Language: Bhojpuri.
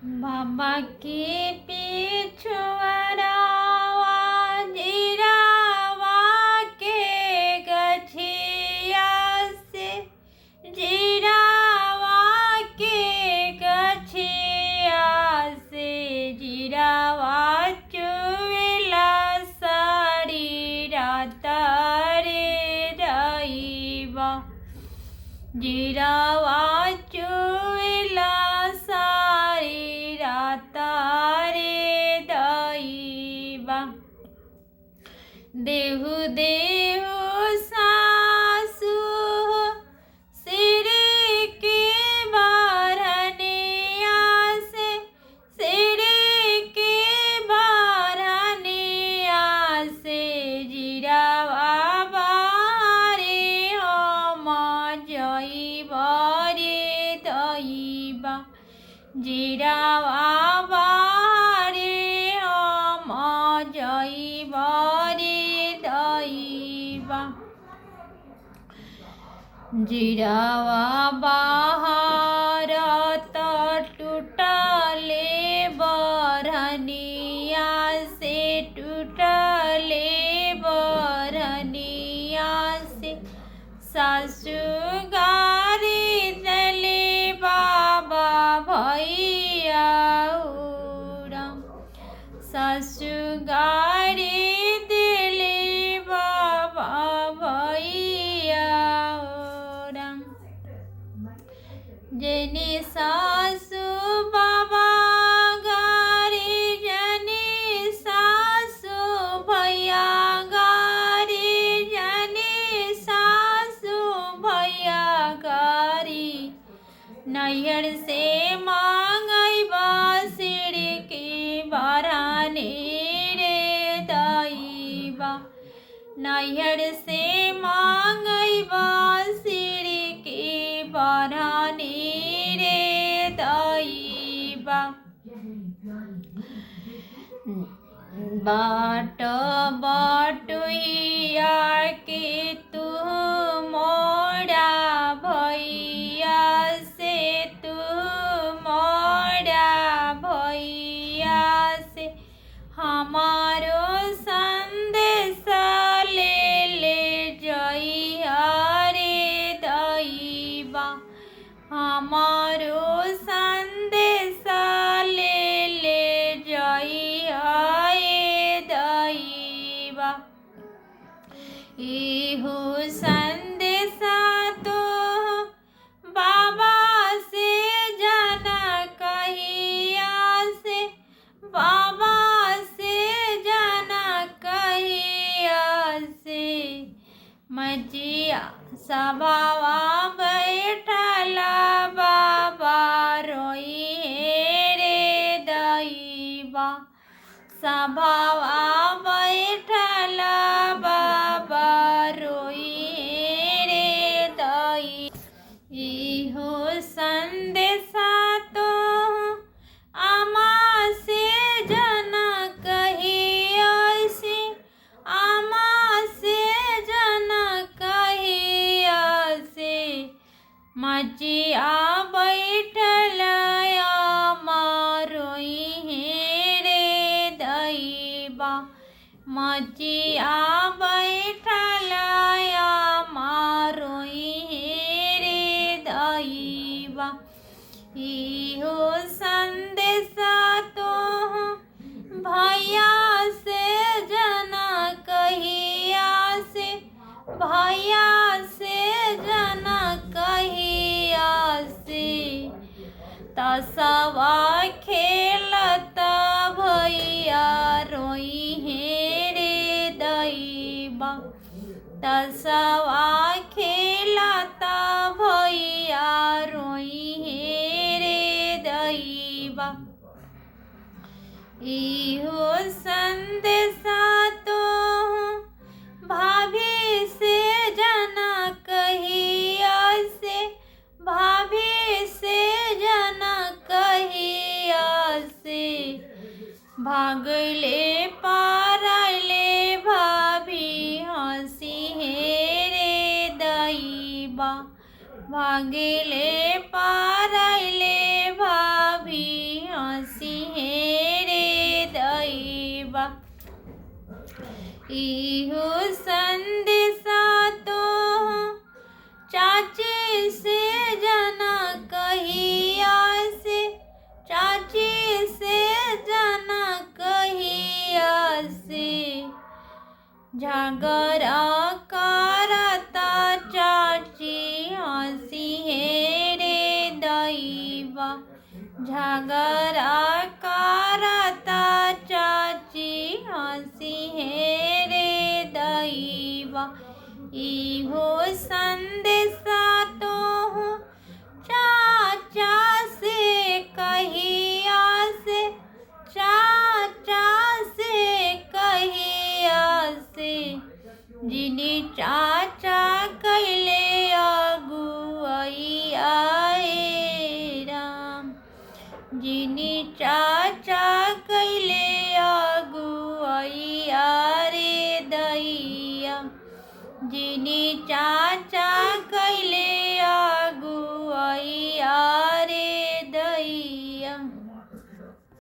बाबा के पिछुआरा जीरावा के गछिया से जीरावा के गछिया से जीरावा चुवेला सारी रात रे रईबा जीरावा चुवेला सारी रात रे दैबा देहु देहु सासु सिर के बारनिया से सिर के बारनिया से जीरावा बारे हम जईबा रे दैबा जीरावा बारे हम जईबा रे दैबा जीरावा बाहर टूटले बरनिया से टूटले बरनिया से सासु गारी दले बाबा भैया उड़म सासु गारी दिले बाबा भैया उड़म जने सासु बाबा गारी जने सासु भैया गारी जने सासु भैया गारी नैहर से मांगैबा सिर के बाराने रे दैबा नैहर से मांगैबा सिर के बाराने रे दैबा बाट बटुहिया के तू मोड़ा भैया से तू मोड़ा भैया से हमारो संदेश ले जइहा रे दैबा हमारो संदेश ले जइहा रे दैबा इहो संदेशा तो बाबा से जाना कहिया से बाबा से जाना कहिया से मजिया सभावा बैठला बाबा रोई रे दैबा सभावा बैठला बाबा रोई रे दै इहो संदेशा तो आमा से जना कहिया से आमा से जना कहिया से मजिया बैठल मारोई रे दैबा मजिया बैठल मारोई रे दैबा इहो संदेशा तो भैया से जना कहिया से भैया से जना कहिया से तसवा खेलता भैया रोई रे दैबा तसवा खेलता भैया रोई रे दैबा इहो संदेशा तो भाभी से जना कहिया से भाभी से जना कहिया से भागले पारले भाभी हंसी रे दैबा भागले पारले भाभी झगड़ा करता चाची हंसी है रे दैबा। झगड़ा करता चाची हंसी है रे दैबा। इहो संदेशा तो हूँ चाचा से कहिया से, चाचा से कहिया से। जिनी चाचा कैले अगुआई आए राम। जिनी चाचा कैले अगुआई रे दैया। जिनी चाचा